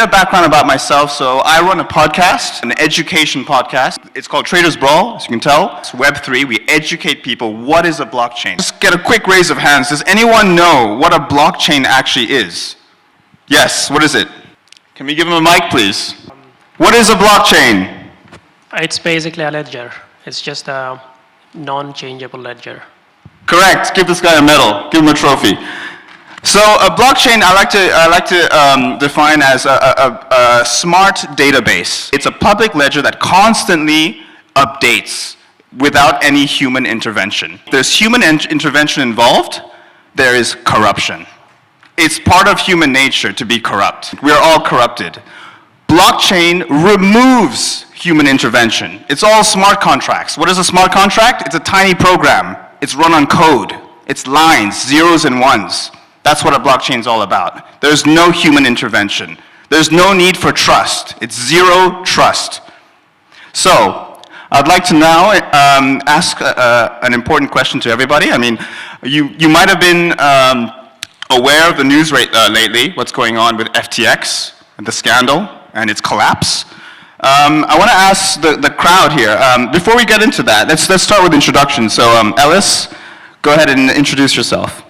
bit of background about myself. So I run a podcast, an education podcast. It's called Traders Brawl, as you can tell. It's Web3. We educate people. What is a blockchain? Just get a quick raise of hands. Does anyone know what a blockchain actually is? Yes, what is it? Can we give him a mic, please? What is a blockchain? It's basically a ledger. It's just a non-changeable ledger. Correct. Give this guy a medal. Give him a trophy. So a blockchain, I like to define as a smart database. It's a public ledger that constantly updates without any human intervention. If there's human intervention involved, there is corruption. It's part of human nature to be corrupt. We are all corrupted. Blockchain removes human intervention. It's all smart contracts. What is a smart contract? It's a tiny program. It's run on code. It's lines, zeros and ones. That's what a blockchain is all about. There's no human intervention. There's no need for trust. It's zero trust. So, I'd like to now ask an important question to everybody. I mean, you might have been aware of the news lately, what's going on with FTX, the scandal, and its collapse. I want to ask the crowd here, before we get into that, let's start with introductions. So, Ellis, go ahead and introduce yourself.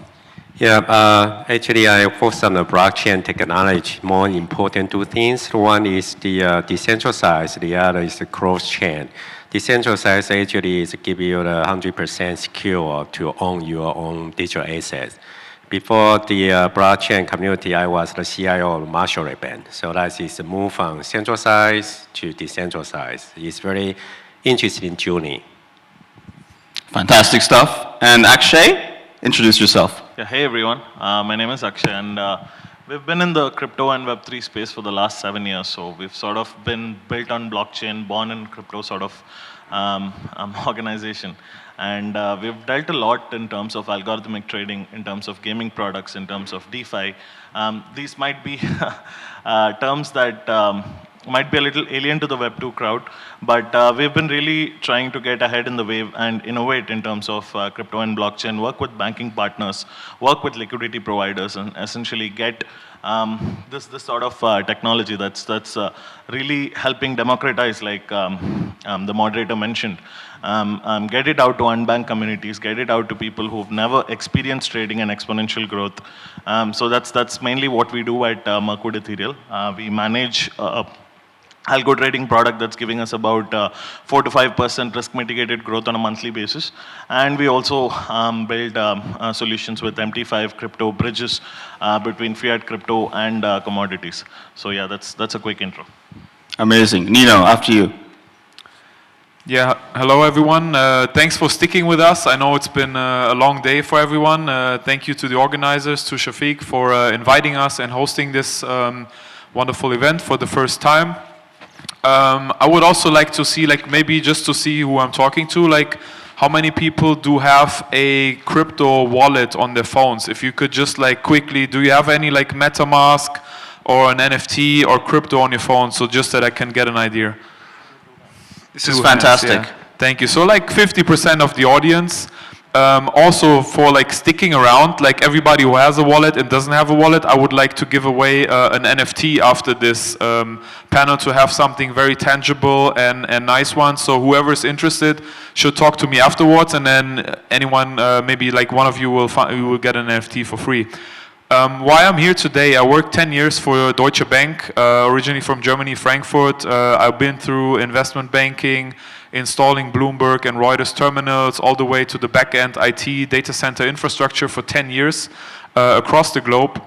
Yeah, actually I focus on the blockchain technology. More important two things. One is the decentralized, the other is the cross-chain. Decentralized actually is give you the 100% secure to own your own digital assets. Before the blockchain community, I was the CIO of Marshall Band. So that is a move from centralized to decentralized. It's very interesting journey. Fantastic stuff. And Akshay, introduce yourself. Yeah, hey everyone, my name is Akshay, and we've been in the crypto and Web3 space for the last 7 years. So we've sort of been built on blockchain, born in crypto sort of organization. And we've dealt a lot in terms of algorithmic trading, in terms of gaming products, in terms of DeFi. These might be terms that might be a little alien to the Web2 crowd, but we've been really trying to get ahead in the wave and innovate in terms of crypto and blockchain, work with banking partners, work with liquidity providers, and essentially get this sort of technology that's really helping democratize, like the moderator mentioned. Get it out to unbanked communities, get it out to people who've never experienced trading and exponential growth. So that's mainly what we do at Mirkwood Ethereal. We manage algo trading product that's giving us about 4 to 5% risk mitigated growth on a monthly basis. And we also build solutions with MT5 crypto bridges between fiat crypto and commodities. So yeah, that's a quick intro. Amazing. Nino, after you. Yeah, hello everyone. Thanks for sticking with us. I know it's been a long day for everyone. Thank you to the organizers, to Shafiq for inviting us and hosting this wonderful event for the first time. I would also like to see, like maybe just to see who I'm talking to, like how many people do have a crypto wallet on their phones? If you could just like quickly, do you have any like MetaMask or an NFT or crypto on your phone? So just that I can get an idea. This is fantastic. Yeah. Thank you. So like 50% of the audience, also for like sticking around, like everybody who has a wallet and doesn't have a wallet, I would like to give away an NFT after this panel to have something very tangible and nice one. So whoever is interested should talk to me afterwards, and then anyone, maybe like one of you will get an NFT for free. Why I'm here today, I worked 10 years for Deutsche Bank, originally from Germany, Frankfurt. I've been through investment banking, installing Bloomberg and Reuters terminals, all the way to the back-end IT data center infrastructure for 10 years across the globe.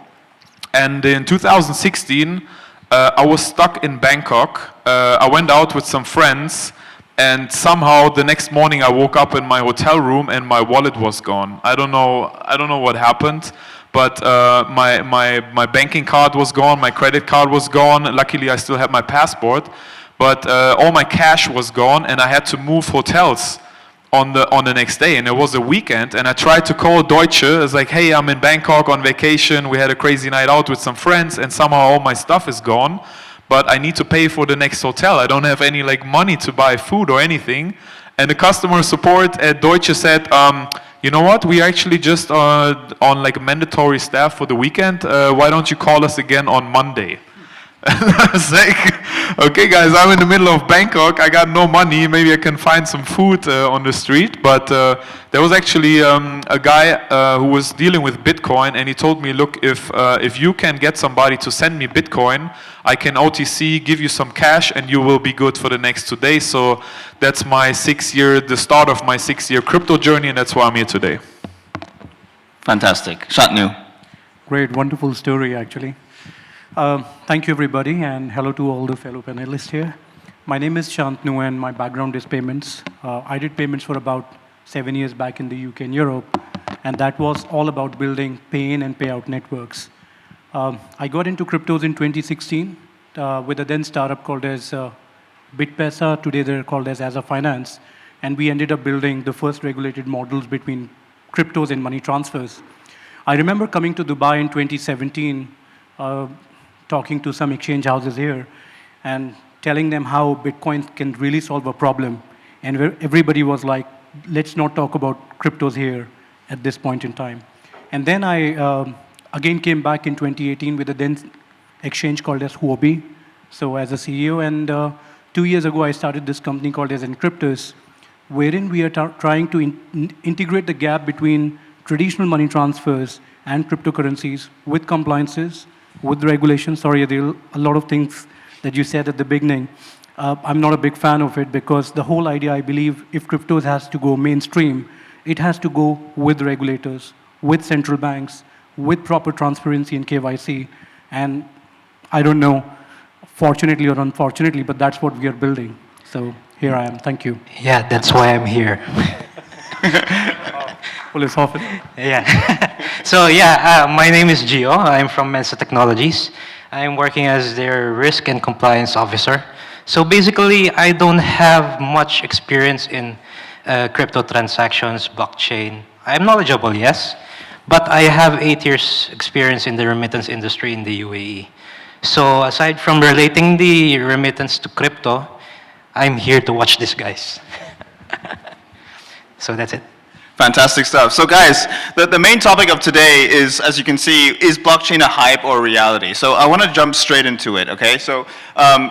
And in 2016, I was stuck in Bangkok. I went out with some friends, and somehow the next morning I woke up in my hotel room and my wallet was gone. I don't know what happened. But my banking card was gone, my credit card was gone. Luckily, I still had my passport. But all my cash was gone, and I had to move hotels on the next day. And it was a weekend, and I tried to call Deutsche. It's like, hey, I'm in Bangkok on vacation. We had a crazy night out with some friends, and somehow all my stuff is gone. But I need to pay for the next hotel. I don't have any like money to buy food or anything. And the customer support at Deutsche said, you know what, we actually just on like mandatory staff for the weekend. Why don't you call us again on Monday? I was like, okay guys, I'm in the middle of Bangkok, I got no money, maybe I can find some food on the street. But there was actually a guy who was dealing with Bitcoin, and he told me, look, if you can get somebody to send me Bitcoin, I can OTC, give you some cash, and you will be good for the next 2 days. So that's my the start of my 6-year crypto journey, and that's why I'm here today. Fantastic. Shantnoo. Great, wonderful story actually. Thank you everybody, and hello to all the fellow panelists here. My name is Shantnoo and my background is payments. I did payments for about 7 years back in the UK and Europe, and that was all about building pay-in and payout networks. I got into cryptos in 2016 with a then startup called as BitPesa. Today they're called as a Finance, and we ended up building the first regulated models between cryptos and money transfers. I remember coming to Dubai in 2017, talking to some exchange houses here and telling them how Bitcoin can really solve a problem. And everybody was like, let's not talk about cryptos here at this point in time. And then I again came back in 2018 with a then exchange called as Huobi, so as a CEO. And 2 years ago, I started this company called as Encryptus, wherein we are trying to integrate the gap between traditional money transfers and cryptocurrencies with compliances, with regulation. Sorry, Adel, a lot of things that you said at the beginning. I'm not a big fan of it because the whole idea, I believe, if cryptos has to go mainstream, it has to go with regulators, with central banks, with proper transparency and KYC. And I don't know, fortunately or unfortunately, but that's what we are building. So here I am. Thank you. Yeah, that's why I'm here. Police officer. Yeah. So yeah, my name is Gio. I'm from Mensa Technologies. I'm working as their risk and compliance officer. So basically, I don't have much experience in crypto transactions, blockchain. I'm knowledgeable, yes, but I have 8 years experience in the remittance industry in the UAE. So aside from relating the remittance to crypto, I'm here to watch these guys. So that's it. Fantastic stuff. So guys, the main topic of today is, as you can see, is blockchain a hype or a reality? So I want to jump straight into it, okay? So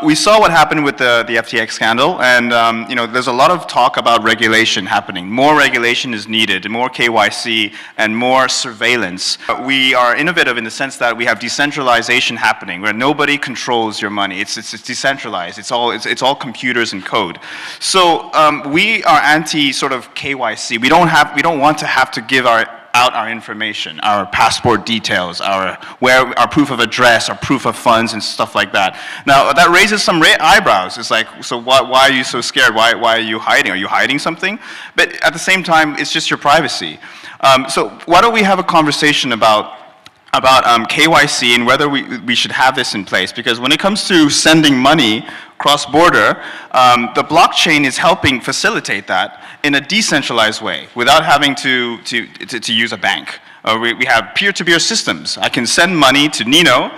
we saw what happened with the FTX scandal, and you know, there's a lot of talk about regulation happening. More regulation is needed, more KYC, and more surveillance. We are innovative in the sense that we have decentralization happening, where nobody controls your money. It's decentralized. It's all computers and code. So we are anti sort of KYC. We don't want to have to give out our information, our passport details, our proof of address, our proof of funds, and stuff like that. Now that raises some eyebrows. It's like, so why are you so scared? Why are you hiding? Are you hiding something? But at the same time, it's just your privacy. So why don't we have a conversation about KYC and whether we should have this in place? Because when it comes to sending money cross-border, the blockchain is helping facilitate that in a decentralized way without having to use a bank. We have peer-to-peer systems. I can send money to Nino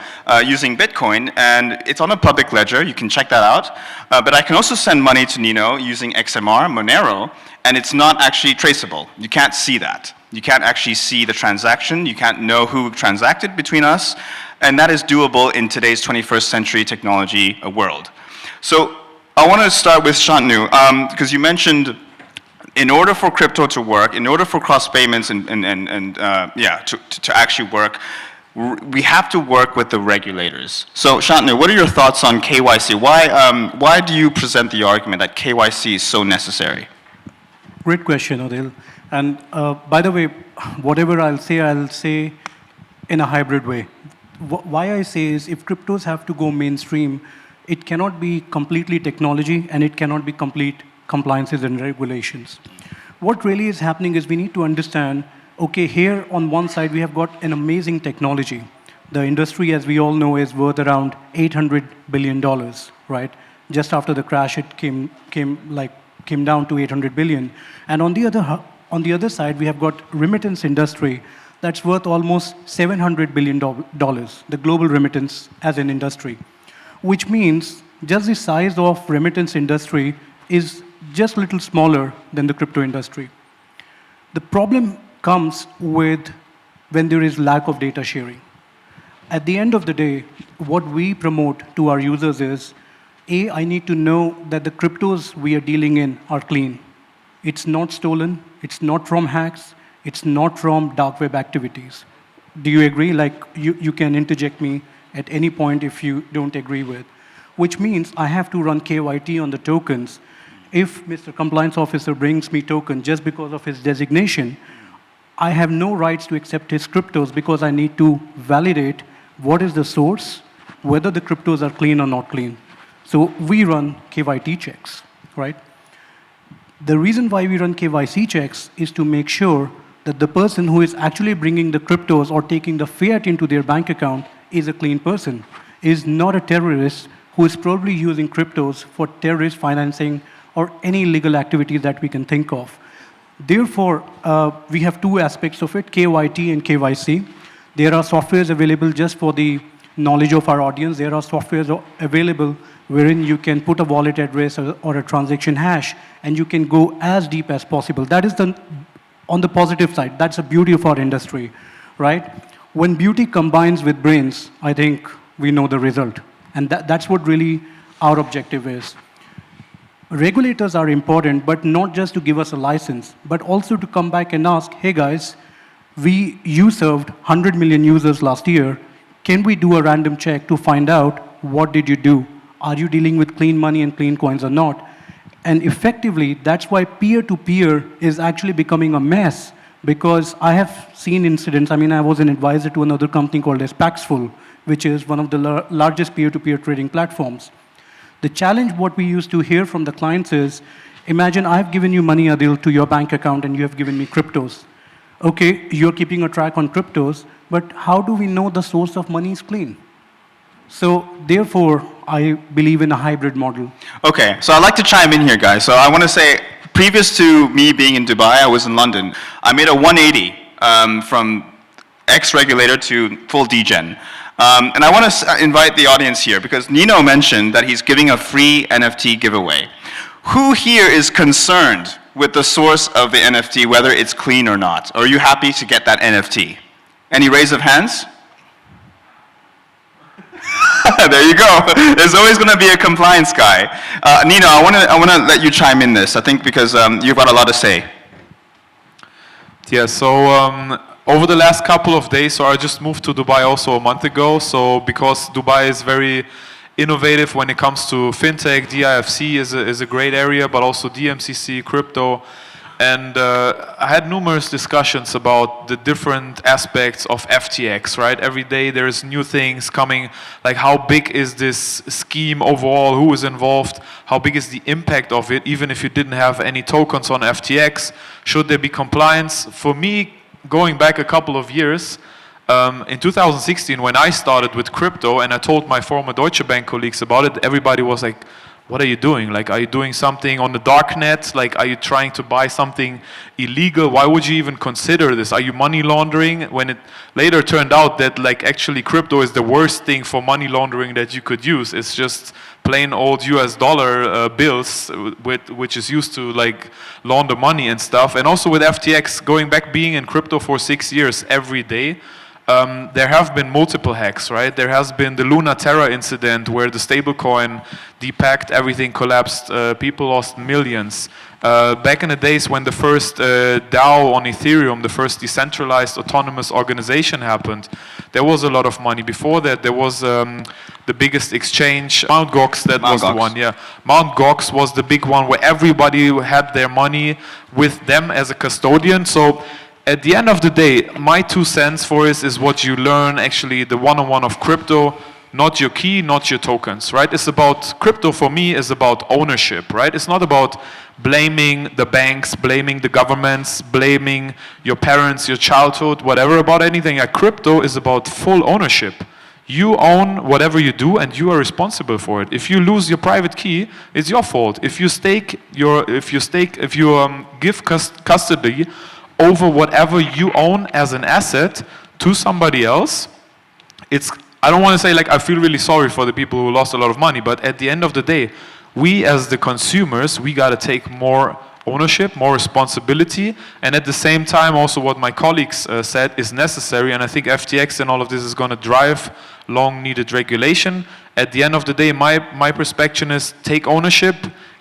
using Bitcoin, and it's on a public ledger. You can check that out. But I can also send money to Nino using XMR, Monero, and it's not actually traceable. You can't see that. You can't actually see the transaction. You can't know who transacted between us. And that is doable in today's 21st century technology world. So I want to start with Shantnoo, because you mentioned in order for crypto to work, in order for cross payments to actually work, we have to work with the regulators. So Shantnoo, what are your thoughts on KYC? Why do you present the argument that KYC is so necessary? Great question, Adel. And by the way, whatever I'll say in a hybrid way. Why I say is if cryptos have to go mainstream, it cannot be completely technology and it cannot be complete compliances and regulations. What really is happening is we need to understand, okay, here on one side we have got an amazing technology. The industry, as we all know, is worth around $800 billion, right? Just after the crash, it came down to 800 billion. And on the other side, we have got remittance industry that's worth almost $700 billion, the global remittance as an industry, which means just the size of remittance industry is just a little smaller than the crypto industry. The problem comes with when there is lack of data sharing. At the end of the day, what we promote to our users is, A, I need to know that the cryptos we are dealing in are clean. It's not stolen, it's not from hacks, it's not from dark web activities. Do you agree? Like, you can interject me at any point if you don't agree with. Which means I have to run KYT on the tokens. If Mr. Compliance Officer brings me token just because of his designation, I have no rights to accept his cryptos because I need to validate what is the source, whether the cryptos are clean or not clean. So we run KYT checks, right? The reason why we run KYC checks is to make sure that the person who is actually bringing the cryptos or taking the fiat into their bank account is a clean person, is not a terrorist who is probably using cryptos for terrorist financing or any illegal activities that we can think of. Therefore, we have two aspects of it, KYT and KYC. There are softwares available just for the knowledge of our audience. There are softwares available wherein you can put a wallet address or a transaction hash, and you can go as deep as possible. That is on the positive side. That's the beauty of our industry, right? When beauty combines with brains, I think we know the result. And that's what really our objective is. Regulators are important, but not just to give us a license, but also to come back and ask, hey guys, you served 100 million users last year. Can we do a random check to find out what did you do? Are you dealing with clean money and clean coins or not? And effectively, that's why peer-to-peer is actually becoming a mess, because I have seen incidents. I mean, I was an advisor to another company called Paxful, which is one of the largest peer-to-peer trading platforms. The challenge, what we used to hear from the clients is, imagine I've given you money, Adel, to your bank account, and you have given me cryptos. Okay, you're keeping a track on cryptos, but how do we know the source of money is clean? So therefore, I believe in a hybrid model. Okay, so I'd like to chime in here, guys. So I want to say, previous to me being in Dubai, I was in London. I made a 180 from ex-regulator to full degen. And I want to invite the audience here, because Nino mentioned that he's giving a free NFT giveaway. Who here is concerned with the source of the NFT, whether it's clean or not? Or are you happy to get that NFT? Any raise of hands? There you go. There's always going to be a compliance guy. Nino, I want to let you chime in this, I think, because you've got a lot to say. Yeah, so over the last couple of days, so I just moved to Dubai also a month ago, so because Dubai is very innovative when it comes to fintech, DIFC is a great area, but also DMCC, crypto, and I had numerous discussions about the different aspects of FTX, right? Every day there's new things coming, like how big is this scheme overall, who is involved, how big is the impact of it, even if you didn't have any tokens on FTX, should there be compliance? For me, going back a couple of years, in 2016, when I started with crypto and I told my former Deutsche Bank colleagues about it, everybody was like, what are you doing? Like, are you doing something on the dark net? Like, are you trying to buy something illegal? Why would you even consider this? Are you money laundering? When it later turned out that, like, actually crypto is the worst thing for money laundering that you could use. It's just plain old US dollar bills, which is used to, like, launder money and stuff. And also with FTX, going back being in crypto for 6 years every day, there have been multiple hacks, right? There has been the Luna Terra incident where the stablecoin depacked, everything collapsed, people lost millions. Back in the days when the first DAO on Ethereum, the first decentralized autonomous organization happened, there was a lot of money. Before that, there was the biggest exchange, Mt. Gox, that was the one, yeah. Mt. Gox was the big one where everybody had their money with them as a custodian. So at the end of the day, my 2 cents for it is what you learn, actually, the one-on-one of crypto, not your key, not your tokens, right? It's about, crypto for me is about ownership, right? It's not about blaming the banks, blaming the governments, blaming your parents, your childhood, whatever about anything. Crypto is about full ownership. You own whatever you do and you are responsible for it. If you lose your private key, it's your fault. If you give custody over whatever you own as an asset to somebody else, I don't want to say, like, I feel really sorry for the people who lost a lot of money, but at the end of the day, we as the consumers, we got to take more ownership, more responsibility, and at the same time also what my colleagues said is necessary, and I think FTX and all of this is going to drive long needed regulation. At the end of the day, my perspective is take ownership,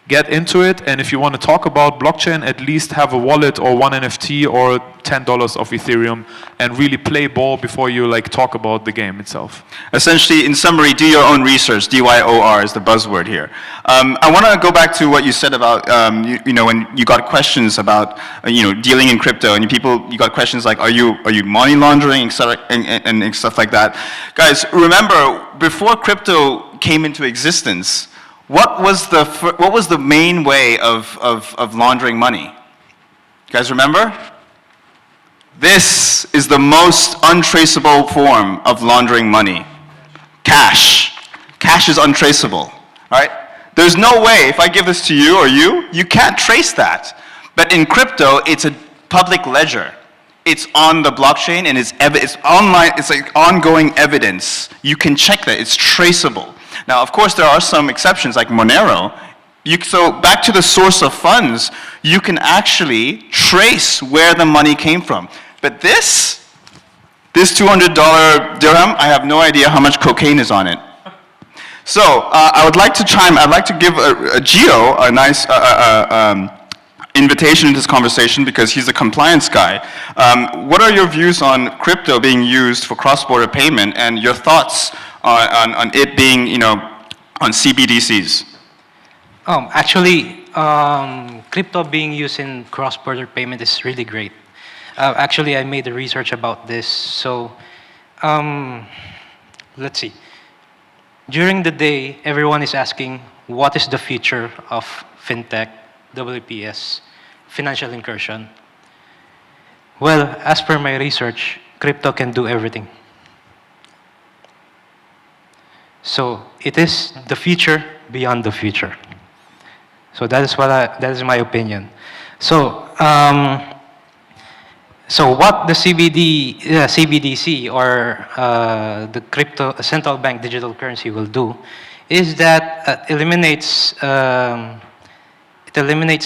get into it, and if you want to talk about blockchain, at least have a wallet or one NFT or $10 of Ethereum and really play ball before you like talk about the game itself. Essentially, in summary, do your own research. DYOR is the buzzword here. I want to go back to what you said about, you know, when you got questions about, you know, dealing in crypto, and you got questions like, are you money laundering, and stuff like that. Guys, remember, before crypto came into existence, what was the main way of laundering money? You guys remember? This is the most untraceable form of laundering money. Cash. Cash is untraceable, right? There's no way, if I give this to you or you can't trace that. But in crypto, it's a public ledger. It's on the blockchain and it's online, it's like ongoing evidence. You can check that, it's traceable. Now, of course, there are some exceptions, like Monero. So back to the source of funds, you can actually trace where the money came from. But this $200 dirham, I have no idea how much cocaine is on it. So I'd like to give Gio a nice invitation into this conversation because he's a compliance guy. What are your views on crypto being used for cross-border payment and your thoughts on it being, you know, on CBDCs? Actually, crypto being used in cross-border payment is really great. Actually, I made the research about this. So, let's see. During the day, everyone is asking, what is the future of fintech, WPS, financial incursion? Well, as per my research, crypto can do everything. So it is the future beyond the future. So that is my opinion. So what the CBDC or the crypto central bank digital currency will do is that it eliminates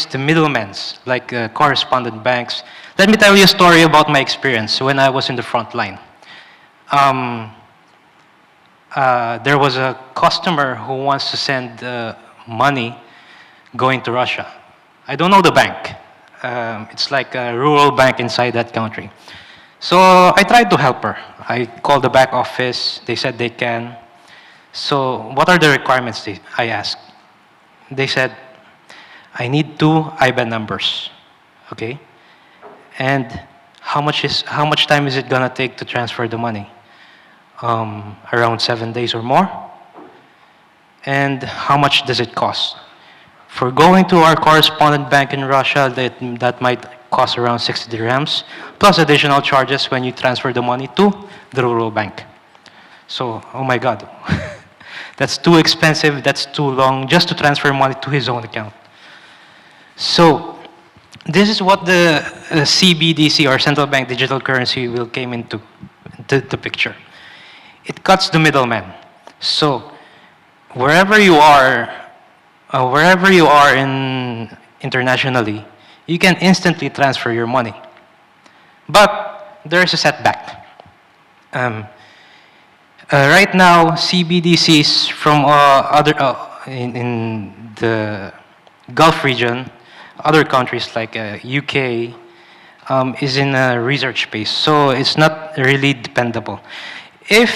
the middlemen, like correspondent banks. Let me tell you a story about my experience when I was in the front line. There was a customer who wants to send money going to Russia. I don't know the bank. It's like a rural bank inside that country. So I tried to help her. I called the back office. They said they can. So what are the requirements, I asked. They said, I need 2 IBAN numbers, okay? And how much time is it gonna take to transfer the money? Around 7 days or more. And how much does it cost? For going to our correspondent bank in Russia, that might cost around 60 dirhams, plus additional charges when you transfer the money to the rural bank. So, oh my God, that's too expensive, that's too long, just to transfer money to his own account. So, this is what the CBDC or central bank digital currency will came into the picture. It cuts the middleman. So, wherever you are internationally, you can instantly transfer your money. But there is a setback. Right now, CBDCs from in the Gulf region, other countries like UK, is in a research phase, so it's not really dependable. If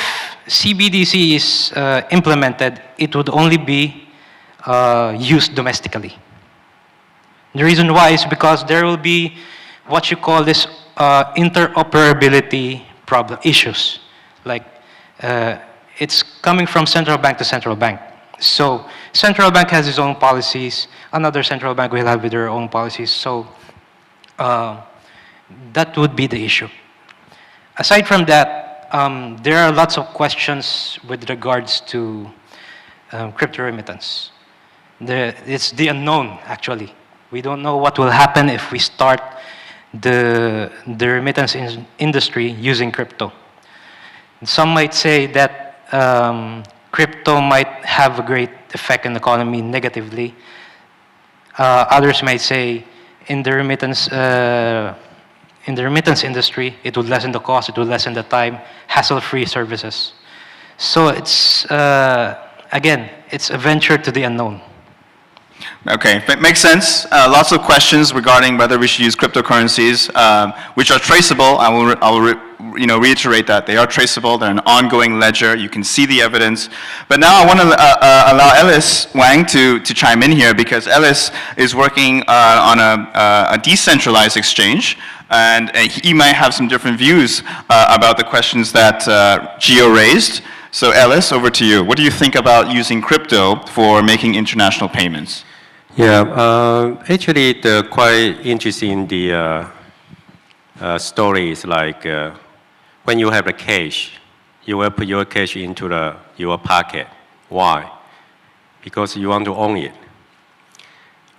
CBDC is implemented, it would only be used domestically. The reason why is because there will be what you call this interoperability issues. Like it's coming from central bank to central bank. So central bank has its own policies. Another central bank will have their own policies. So that would be the issue. Aside from that, there are lots of questions with regards to crypto remittance. It's the unknown, actually. We don't know what will happen if we start the remittance industry using crypto. Some might say that crypto might have a great effect on the economy negatively. Others might say in the remittance industry, it would lessen the cost, it would lessen the time, hassle-free services. So it's, again, it's a venture to the unknown. Okay, makes sense. Lots of questions regarding whether we should use cryptocurrencies, which are traceable. I will reiterate that they are traceable. They're an ongoing ledger. You can see the evidence. But now I want to allow Ellis Wang to chime in here, because Ellis is working on a decentralized exchange, and he might have some different views about the questions that Gio raised. So Ellis, over to you. What do you think about using crypto for making international payments? Yeah, actually, the quite interesting story is like when you have a cash, you will put your cash into your pocket. Why? Because you want to own it.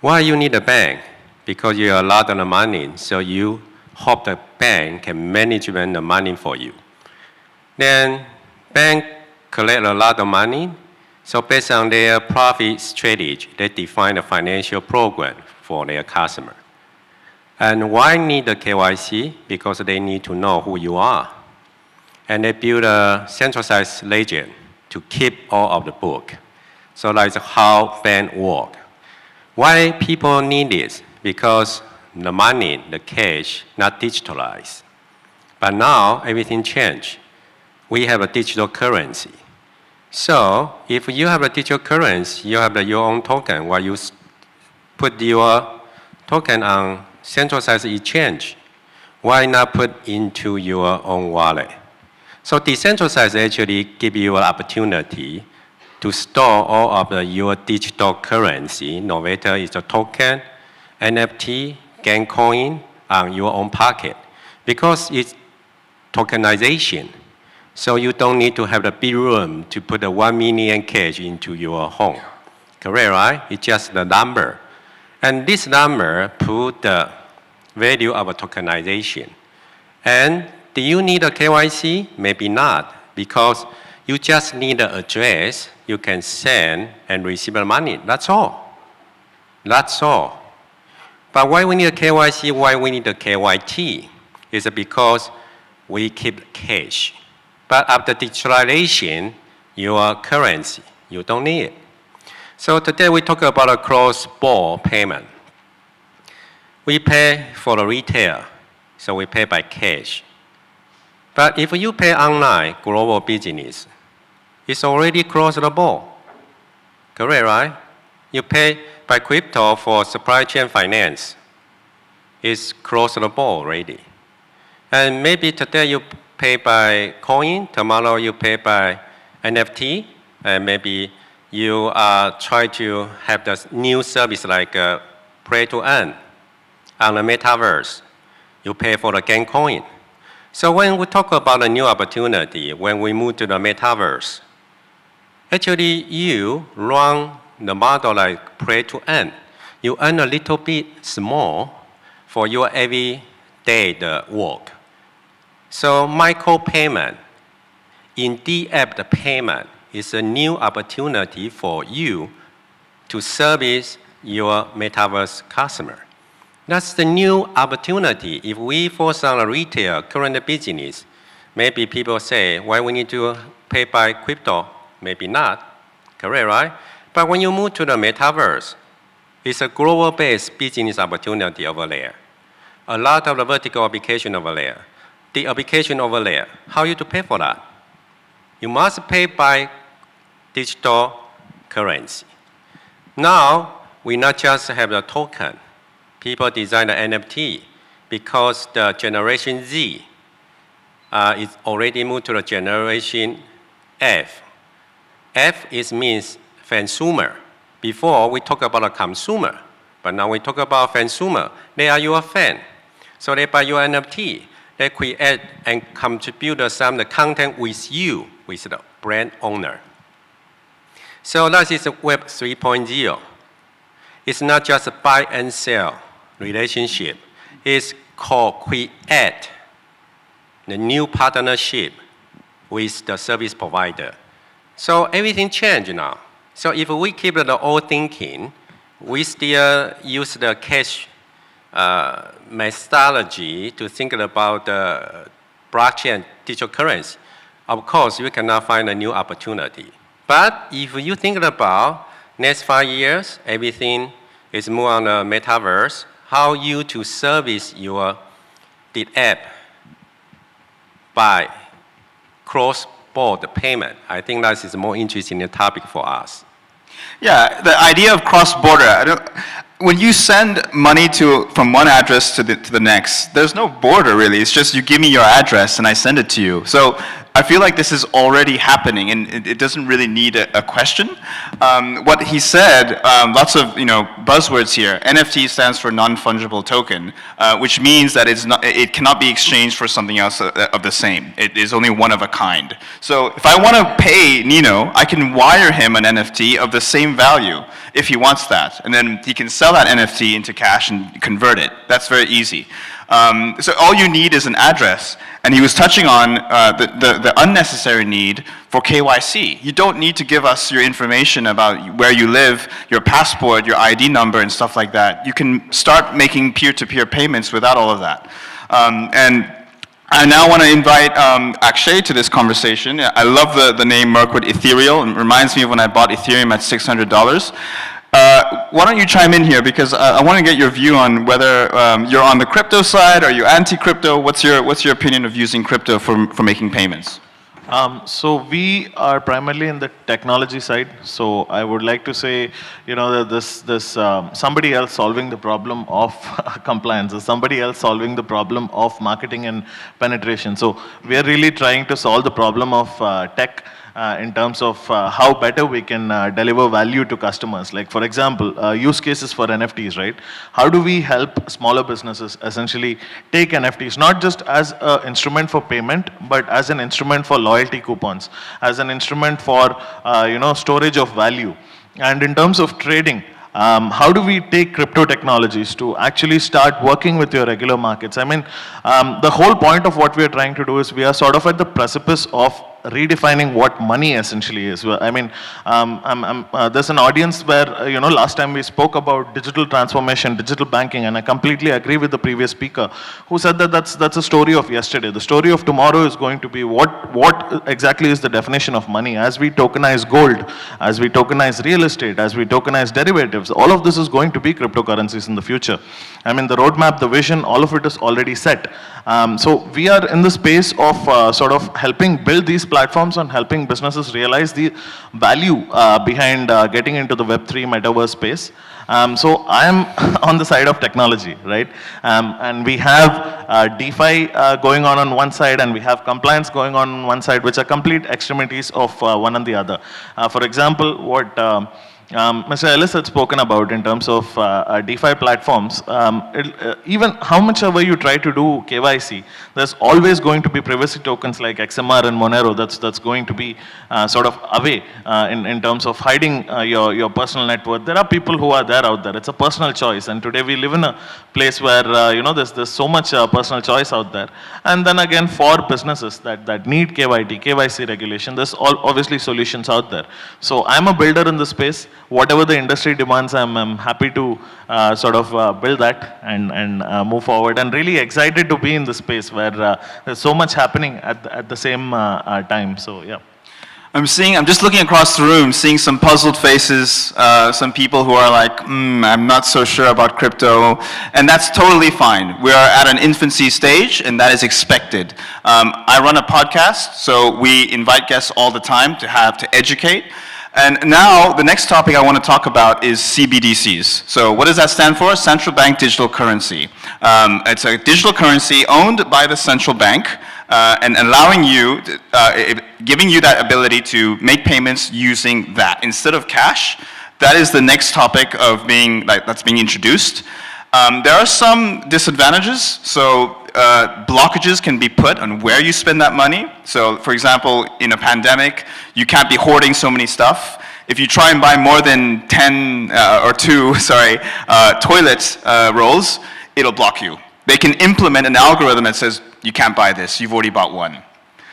Why you need a bank? Because you have a lot of money, so you hope the bank can manage the money for you. Then bank collect a lot of money. So based on their profit strategy, they define a financial program for their customer. And why need the KYC? Because they need to know who you are. And they build a centralized ledger to keep all of the book. So that's how bank work. Why people need this? Because the money, the cash, not digitalized. But now everything changed. We have a digital currency. So if you have a digital currency, you have your own token, where you put your token on centralized exchange. Why not put into your own wallet? So decentralized actually give you an opportunity to store all of your digital currency, no matter it's a token, NFT, game coin, on your own pocket. Because it's tokenization. So you don't need to have the big room to put the 1 million cash into your home. Correct, right? It's just the number. And this number put the value of a tokenization. And do you need a KYC? Maybe not, because you just need an address you can send and receive the money. That's all. That's all. But why we need a KYC, why we need a KYT, is because we keep cash. But after digitalization, your currency, you don't need it. So today we talk about a cross-border payment. We pay for the retail, so we pay by cash. But if you pay online, global business, it's already crossed the border. Correct, right? You pay by crypto for supply chain finance. It's crossed the border already. And maybe today you pay by coin, tomorrow you pay by NFT, and maybe you try to have this new service like play to earn on the metaverse. You pay for the game coin. So when we talk about a new opportunity, when we move to the metaverse, actually you run the model like play to earn. You earn a little bit small for your everyday work. So micropayment, in-depth payment is a new opportunity for you to service your metaverse customer. That's the new opportunity. If we focus on a retail, current business, maybe people say, why we need to pay by crypto? Maybe not, correct, right? But when you move to the metaverse, it's a global-based business opportunity over there. A lot of the vertical application over there. The application over there, how you to pay for that? You must pay by digital currency. Now, we not just have the token. People design the NFT because the generation Z is already moved to the generation F. F means consumer. Before, we talk about a consumer, but now we talk about consumer. They are your fan. So they buy your NFT. They create and contribute some of the content with you, with the brand owner. So that is Web 3.0. It's not just a buy and sell relationship. It's called create the new partnership with the service provider. So everything changed now. So if we keep the old thinking, we still use the cash methodology to think about blockchain digital currency, of course, you cannot find a new opportunity. But if you think about next 5 years, everything is more on the metaverse, how you to service your the app by cross-border payment. I think that is a more interesting topic for us. Yeah, the idea of cross-border, when you send money from one address to the next, there's no border really. It's just you give me your address and I send it to you. So I feel like this is already happening and it doesn't really need a question. What he said, lots of buzzwords here. NFT stands for non-fungible token, which means that it cannot be exchanged for something else of the same. It is only one of a kind. So if I want to pay Nino, I can wire him an NFT of the same value if he wants that. And then he can sell that NFT into cash and convert it. That's very easy. So all you need is an address. And he was touching on the unnecessary need for KYC. You don't need to give us your information about where you live, your passport, your ID number, and stuff like that. You can start making peer-to-peer payments without all of that. And I now want to invite Akshay to this conversation. I love the name Mirkwood Ethereal. It reminds me of when I bought Ethereum at $600. Why don't you chime in here, because I want to get your view on whether you're on the crypto side, are you anti-crypto? What's your opinion of using crypto for making payments? So we are primarily in the technology side. So I would like to say, that this somebody else solving the problem of compliance, or somebody else solving the problem of marketing and penetration. So we are really trying to solve the problem of tech. In terms of how better we can deliver value to customers. Like for example, use cases for NFTs, right? How do we help smaller businesses essentially take NFTs, not just as an instrument for payment, but as an instrument for loyalty coupons, as an instrument for storage of value. And in terms of trading, how do we take crypto technologies to actually start working with your regular markets? I mean, the whole point of what we are trying to do is we are sort of at the precipice of redefining what money essentially is. I mean, there's an audience where, last time we spoke about digital transformation, digital banking, and I completely agree with the previous speaker who said that that's a story of yesterday. The story of tomorrow is going to be what exactly is the definition of money. As we tokenize gold, as we tokenize real estate, as we tokenize derivatives, all of this is going to be cryptocurrencies in the future. I mean, the roadmap, the vision, all of it is already set. So we are in the space of sort of helping build these platforms and helping businesses realize the value behind getting into the Web3 metaverse space. So I am on the side of technology, right? And we have DeFi going on one side, and we have compliance going on one side, which are complete extremities of one and the other. For example, what Mr. Ellis had spoken about in terms of DeFi platforms, even how much ever you try to do KYC, there's always going to be privacy tokens like XMR and Monero that's going to be sort of away in terms of hiding your personal net worth. There are people who are there out there. It's a personal choice, and today we live in a place where there's so much personal choice out there. And then again, for businesses that need KYC regulation, there's obviously solutions out there. So I'm a builder in the space. Whatever the industry demands, I'm happy to sort of build that and move forward, and really excited to be in the space where there's so much happening at the same time. So yeah. I'm just looking across the room, seeing some puzzled faces, some people who are like, I'm not so sure about crypto, and that's totally fine. We are at an infancy stage, and that is expected. I run a podcast, so we invite guests all the time to educate. And now, the next topic I want to talk about is CBDCs. So what does that stand for? Central Bank Digital Currency. It's a digital currency owned by the central bank, and allowing you, giving you that ability to make payments using that instead of cash. That is the next topic that's being introduced. There are some disadvantages. So blockages can be put on where you spend that money. So for example, in a pandemic, you can't be hoarding so many stuff. If you try and buy more than 10 toilet rolls, it'll block you. They can implement an algorithm that says, you can't buy this, you've already bought one.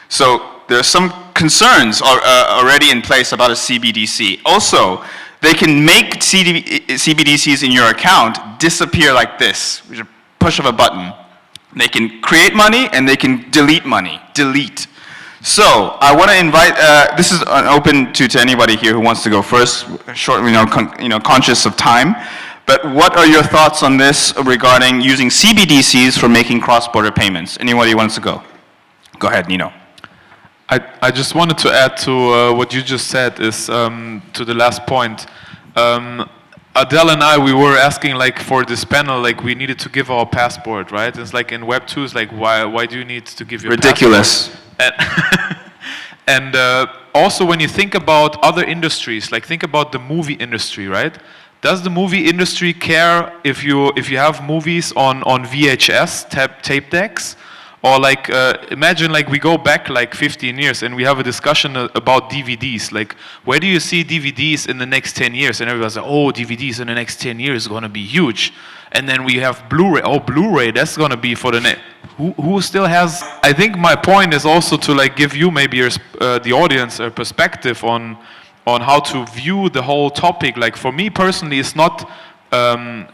So there are some concerns already in place about a CBDC. Also, They can make CBDCs in your account disappear like this, with a push of a button. They can create money and they can delete money. Delete. So I want to invite. This is open to anybody here who wants to go first. Short, conscious of time. But what are your thoughts on this regarding using CBDCs for making cross-border payments? Anybody wants to go? Go ahead, Nino. I just wanted to add to what you just said is to the last point. Adel and I, we were asking like for this panel, like we needed to give our passport, right? It's like in Web 2, it's like why do you need to give your ridiculous passport? And also when you think about other industries, like think about the movie industry, right? Does the movie industry care if you have movies on VHS tape decks? Or like, imagine like we go back like 15 years and we have a discussion about DVDs. Like, where do you see DVDs in the next 10 years? And everybody's like, oh, DVDs in the next 10 years is going to be huge. And then we have Blu-ray. Oh, Blu-ray, that's going to be for the next. Who still has? I think my point is also to like give you maybe the audience a perspective on how to view the whole topic. Like for me personally, it's not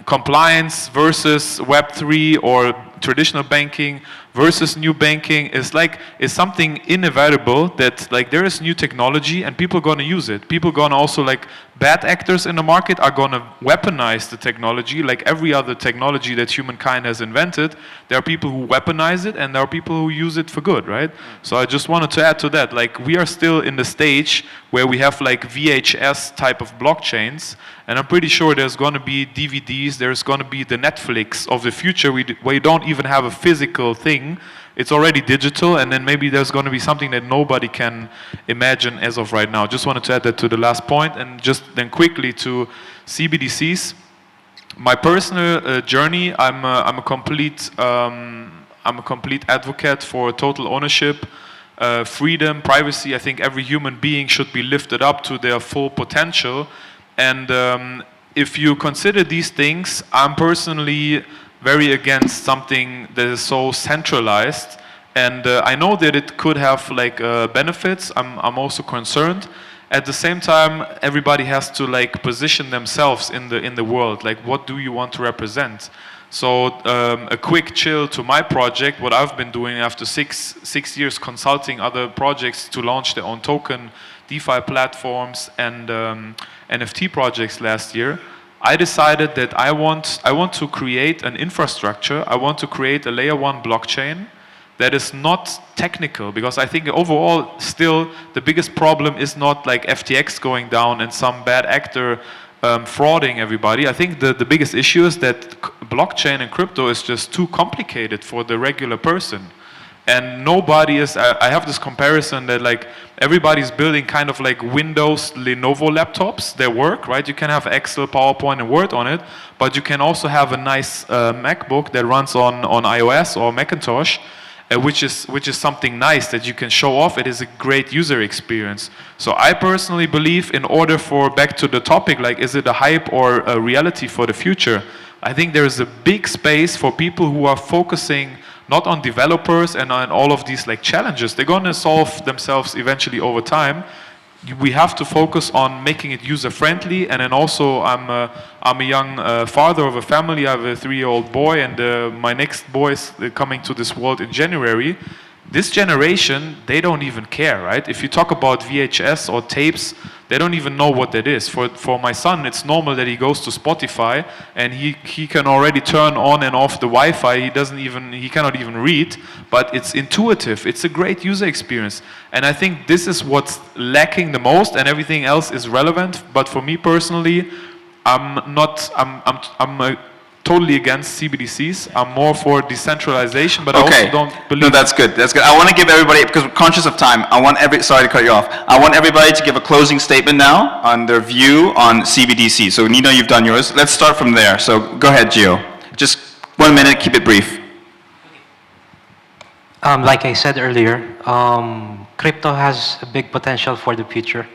compliance versus Web3 or traditional banking versus new banking. It's something inevitable that like there is new technology and people are going to use it. People are going to also like bad actors in the market are going to weaponize the technology like every other technology that humankind has invented. There are people who weaponize it and there are people who use it for good, right? So I just wanted to add to that, like we are still in the stage where we have like VHS type of blockchains, and I'm pretty sure there's going to be DVDs, there's going to be the Netflix of the future where you don't even have a physical thing. It's already digital, and then maybe there's going to be something that nobody can imagine as of right now. Just wanted to add that to the last point, and just then quickly to CBDCs. My personal journey, I'm a complete advocate for total ownership, freedom, privacy. I think every human being should be lifted up to their full potential. And if you consider these things, I'm personally very against something that is so centralized. And I know that it could have like benefits. I'm also concerned. At the same time, everybody has to like position themselves in the world. Like, what do you want to represent? So a quick chill to my project, what I've been doing after six years consulting other projects to launch their own token, DeFi platforms, and NFT projects last year. I decided that I want to create an infrastructure. I want to create a layer 1 blockchain that is not technical, because I think overall still the biggest problem is not like FTX going down and some bad actor frauding everybody. I think the biggest issue is that blockchain and crypto is just too complicated for the regular person. And nobody is, I have this comparison that like everybody's building kind of like Windows Lenovo laptops. They work, right? You can have Excel, PowerPoint, and Word on it, but you can also have a nice MacBook that runs on iOS or Macintosh, which is something nice that you can show off. It is a great user experience. So I personally believe in order for, back to the topic, like is it a hype or a reality for the future? I think there is a big space for people who are focusing not on developers and on all of these like challenges. They're going to solve themselves eventually over time. We have to focus on making it user-friendly. And then also, I'm a young father of a family. I have a 3-year-old boy, and my next boy is coming to this world in January. This generation, they don't even care, right? If you talk about VHS or tapes, they don't even know what that is. For my son, it's normal that he goes to Spotify and he can already turn on and off the Wi-Fi. He cannot even read, but it's intuitive. It's a great user experience. And I think this is what's lacking the most, and everything else is relevant. But for me personally, I'm totally against CBDCs. I'm more for decentralization, but okay. I also don't believe... No, that's good. That's good. I want to give everybody, because we're conscious of time, sorry to cut you off. I want everybody to give a closing statement now on their view on CBDC. So Nino, you've done yours. Let's start from there. So go ahead, Gio. Just 1 minute, keep it brief. Like I said earlier, crypto has a big potential for the future.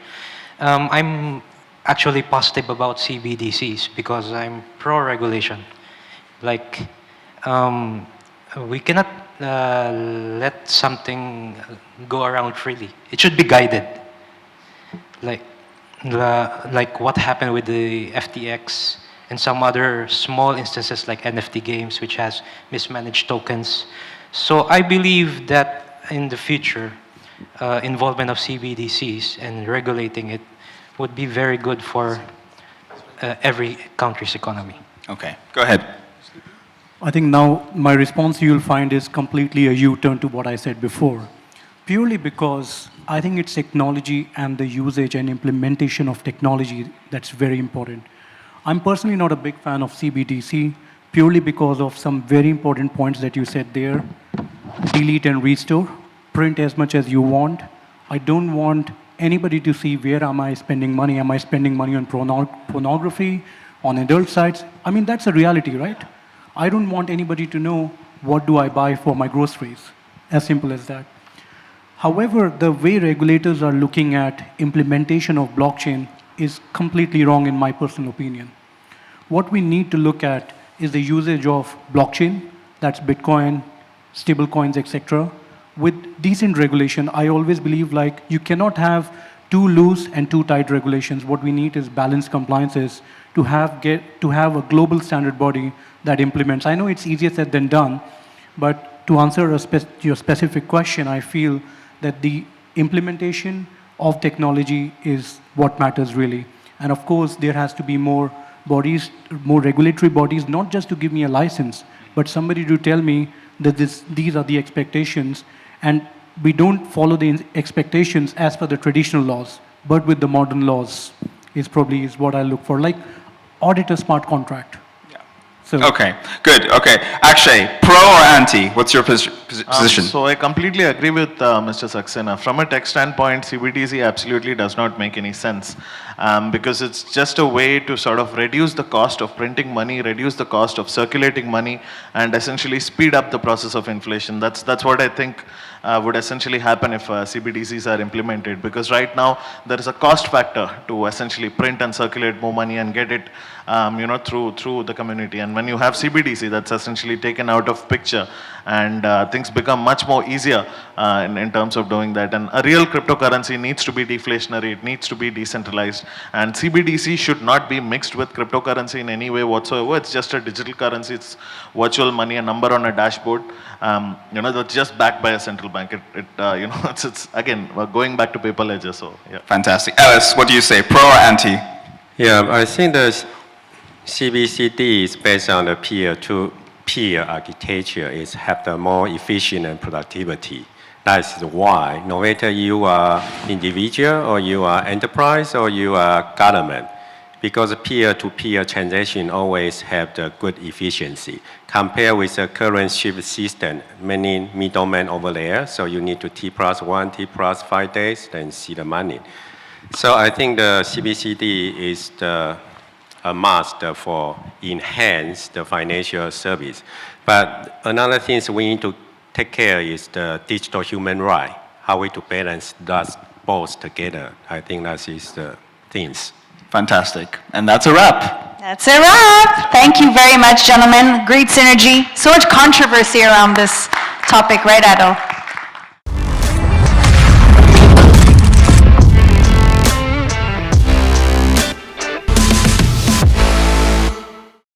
I'm actually positive about CBDCs because I'm pro-regulation. Like, we cannot let something go around freely. It should be guided. Like, like what happened with the FTX and some other small instances like NFT games, which has mismanaged tokens. So I believe that in the future, involvement of CBDCs and regulating it would be very good for every country's economy. Okay, go ahead. I think now my response you'll find is completely a U-turn to what I said before. Purely because I think it's technology and the usage and implementation of technology that's very important. I'm personally not a big fan of CBDC purely because of some very important points that you said there. Delete and restore, print as much as you want. I don't want anybody to see where am I spending money. Am I spending money on pornography, on adult sites? I mean, that's a reality, right? I don't want anybody to know what do I buy for my groceries. As simple as that. However, the way regulators are looking at implementation of blockchain is completely wrong in my personal opinion. What we need to look at is the usage of blockchain, that's Bitcoin, stable coins, etc. With decent regulation, I always believe like you cannot have too loose and too tight regulations. What we need is balanced compliances to have a global standard body that implements. I know it's easier said than done, but to answer your specific question, I feel that the implementation of technology is what matters really. And of course, there has to be more bodies, more regulatory bodies, not just to give me a license, but somebody to tell me that these are the expectations, and we don't follow the expectations as per the traditional laws, but with the modern laws is what I look for, like audit a smart contract. So, Okay, good. Okay, Akshay, pro or anti? What's your position? So I completely agree with Mr. Saxena. From a tech standpoint, CBDC absolutely does not make any sense because it's just a way to sort of reduce the cost of printing money, reduce the cost of circulating money, and essentially speed up the process of inflation. That's what I think would essentially happen if CBDCs are implemented, because right now there is a cost factor to essentially print and circulate more money and get it through the community. And when you have CBDC, that's essentially taken out of picture, and things become much more easier in terms of doing that. And a real cryptocurrency needs to be deflationary, it needs to be decentralized, and CBDC should not be mixed with cryptocurrency in any way whatsoever. It's just a digital currency, it's virtual money, a number on a dashboard, that's just backed by a central bank. It's again, going back to paper ledger, so yeah. Fantastic. Ellis, what do you say, pro or anti? Yeah, I think the CBCD is based on the peer-to-peer architecture. It's have the more efficient and productivity. That's why, no matter you are individual or you are enterprise or you are government, because peer-to-peer transaction always have the good efficiency. Compared with the current SWIFT system, many middlemen over there, so you need to T+1, T+5 days, then see the money. So I think the CBCD is a must for enhance the financial service. But another thing we need to take care is the digital human right, how we to balance that both together. I think that is the things. Fantastic. And that's a wrap. That's a wrap. Thank you very much, gentlemen. Great synergy. So much controversy around this topic, right, Adel?